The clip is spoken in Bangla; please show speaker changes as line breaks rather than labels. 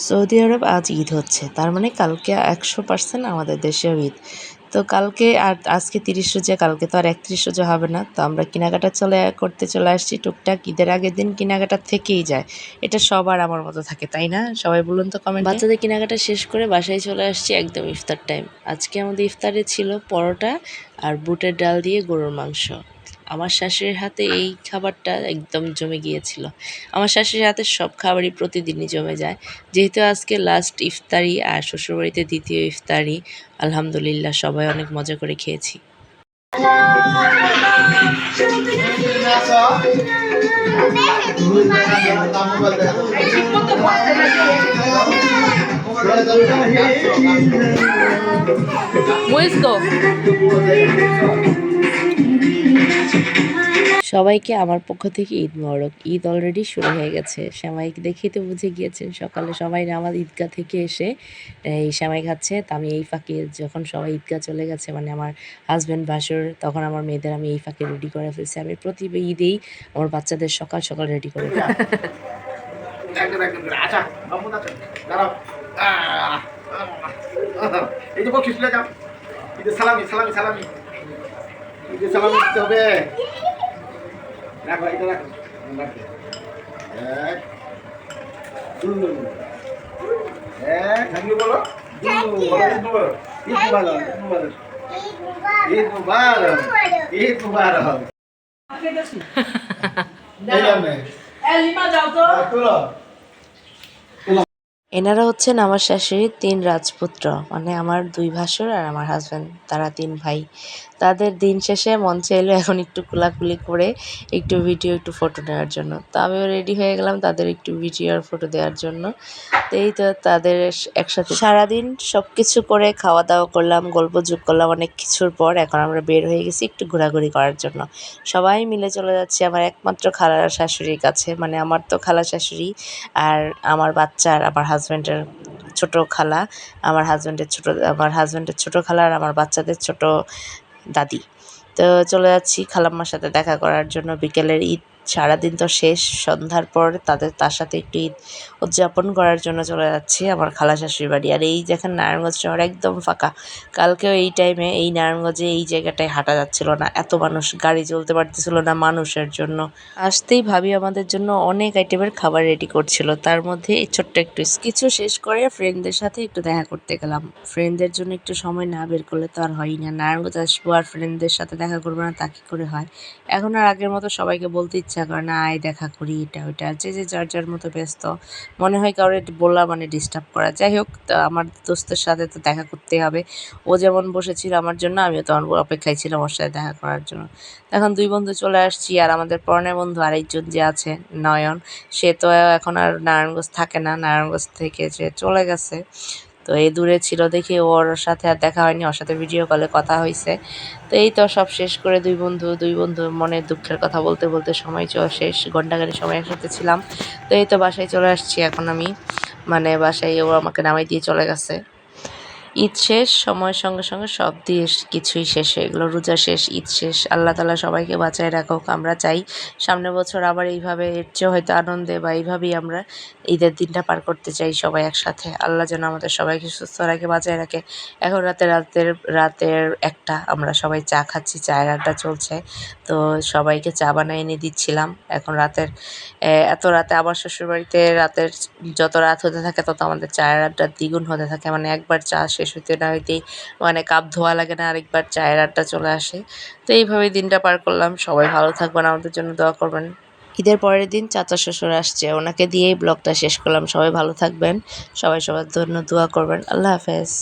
সৌদি আরব আজ ঈদ হচ্ছে, তার মানে কালকে 100% আমাদের দেশেও ঈদ। তো কালকে আর আজকে 30 রোজা, কালকে তো আর 31 রোজা হবে না। তো আমরা কেনাকাটা করতে চলে আসছি। টুকটাক ঈদের আগের দিন কেনাকাটা থেকেই যায়, এটা সবার আমার মতো থাকে, তাই না? সবাই বলুন তো কমেন্টে। বাচ্চাদের কেনাকাটা শেষ করে বাসায় চলে আসছি একদম ইফতার টাইম। আজকে আমাদের ইফতারে ছিল পরোটা আর বুটের ডাল দিয়ে গরুর মাংস। আমার শাশুড়ির হাতে এই খাবারটা একদম জমে গিয়েছিল। আমার শাশুড়ির হাতে সব খাবারই প্রতিদিনই জমে যায়। যেহেতু আজকে লাস্ট ইফতারি আর শ্বশুরবাড়িতে দ্বিতীয় ইফতারি, আলহামদুলিল্লাহ সবাই অনেক মজা করে খেয়েছি। সবাইকে আমার পক্ষ থেকে ঈদ মোবারক। ঈদ অলরেডি শুরু হয়ে গেছে। সেমাই দেখেই তো বুঝে গিয়েছেন, সকালে সবাই নামাজ ঈদগাহ থেকে এসে এই সেমাই খাচ্ছে। তা আমি এই ফাঁকে যখন সবাই ঈদগাহ চলে গেছে, মানে আমার হাজব্যান্ড বাসর, তখন আমার মেয়েদের আমি এই ফাঁকে রেডি করে ফেলছি। আমি প্রতি ঈদেই আমার বাচ্চাদের সকাল সকাল রেডি করে ফেলি। সালামি সালামি সালামি সালামি দিতে হবে। রাখো, এটা রাখো, এক এক থ্যাংক ইউ বলো। ঈদ মুবারক, ঈদ মুবারক, ঈদ মুবারক। এনারা হচ্ছেন আমার শাশুড়ির 3 রাজপুত্র, মানে আমার 2 ভাসুর আর আমার হাজব্যান্ড, তারা 3 ভাই। তাদের দিন শেষে মন চাইলো এখন একটু কোলাকুলি করে একটু ভিডিও, একটু ফটো নেওয়ার জন্য। তো আমিও রেডি হয়ে গেলাম তাদের একটু ভিডিও আর ফটো দেওয়ার জন্য। তো এই তো তাদের একসাথে সারাদিন সব কিছু করে খাওয়া দাওয়া করলাম, গল্পগুজব করলাম অনেক কিছুর পর। এখন আমরা বের হয়ে গেছি একটু ঘোরাঘুরি করার জন্য। সবাই মিলে চলে যাচ্ছি আমার একমাত্র খালা শাশুড়ির কাছে, মানে আমার তো খালা শাশুড়ি আর আমার বাচ্চা আর আমার হাজব্যান্ডের ছোট খালা, আমার হাজব্যান্ডের ছোট খালা আর আমার বাচ্চাদের ছোট দাদি। তো চলে যাচ্ছি খালাম্মার সাথে দেখা করার জন্য। বিকেলের ঈদ সারাদিন তো শেষ, সন্ধ্যার পর তার সাথে একটু ঈদ উদযাপন করার জন্য চলে যাচ্ছি আমার খালা শাশুড়ির বাড়ি। আর এই দেখেন নারায়ণগঞ্জ শহর একদম ফাঁকা। কালকেও এই টাইমে এই নারায়ণগঞ্জে এই জায়গাটায় হাঁটা যাচ্ছিল না, এত মানুষ, গাড়ি চলতে পারতেছিল না মানুষের জন্য। আসতেই ভাবি আমাদের জন্য অনেক আইটেমের খাবার রেডি করছিল, তার মধ্যে এই ছোট্ট একটু কিছু শেষ করে ফ্রেন্ডদের সাথে একটু দেখা করতে গেলাম। ফ্রেন্ডদের জন্য একটু সময় না বের করলে তো আর হয়ই না। নারায়ণগঞ্জ আসবো আর ফ্রেন্ডদের সাথে দেখা করবো না, তা কী করে হয়? এখন আর আগের মতো সবাইকে বলতে ইচ্ছা করে না, আয় দেখা করি, এটা ওইটা, যে যার যার মতো ব্যস্ত। মনে হয় কারো বললাম মানে ডিস্টার্ব করা। যাই হোক, তো আমার দোস্তের সাথে তো দেখা করতেই হবে। ও যেমন বসেছিল আমার জন্য, আমিও তখন অপেক্ষায় ছিলাম ওর সাথে দেখা করার জন্য। এখন 2 বন্ধু চলে আসছি। আর আমাদের পরনের বন্ধু আরেকজন যে আছে নয়ন, সে তো এখন আর নারায়ণগঞ্জ থাকে না, নারায়ণগঞ্জ থেকে সে চলে গেছে। তো এই দূরে ছিল দেখে ওর সাথে আর দেখা হয়নি, ওর সাথে ভিডিও কলে কথা হয়েছে। তো এই তো সব শেষ করে দুই বন্ধু মনের দুঃখের কথা বলতে বলতে সময় শেষ, ঘন্টাখানেক সময় একসাথে ছিলাম। তো এই তো বাসায় চলে আসছি এখন আমি, মানে বাসায় ও আমাকে নামাই দিয়ে চলে গেছে। ঈদ শেষ, সময়ের সঙ্গে সঙ্গে সব দিয়ে কিছুই শেষ হয়ে গেলো। রোজা শেষ, ঈদ শেষ। আল্লাহ তাআলা সবাইকে বাঁচায় রাখুক। আমরা চাই সামনের বছর আবার এইভাবে, এর চেয়েও হয়তো আনন্দে বা এইভাবেই আমরা ঈদের দিনটা পার করতে চাই সবাই একসাথে। আল্লাহ যেন আমাদের সবাইকে সুস্থ রাখে, বাঁচায় রাখে। এখন রাতের 1টা, আমরা সবাই চা খাচ্ছি, চায়ের আড্ডা চলছে। তো সবাইকে চা বানিয়ে এনে দিচ্ছিলাম। এখন এত রাতে আমার শ্বশুরবাড়িতে যত রাত হতে থাকে তত আমাদের চায়ের আড্ডা দ্বিগুণ হতে থাকে। মানে একবার চা শেষ হইতে না হইতেই মানে কাপ ধোয়া লাগে না, আরেকবার চায়ের আড্ডা চলে আসে। তো এইভাবেই দিনটা পার করলাম। সবাই ভালো থাকবেন, আমাদের জন্য দোয়া করবেন। ঈদের পরের দিন চাচা শ্বশুর আসছে, ওনাকে দিয়েই ব্লগটা শেষ করলাম। সবাই ভালো থাকবেন, সবাই সবার জন্য দোয়া করবেন। আল্লাহ হাফেজ।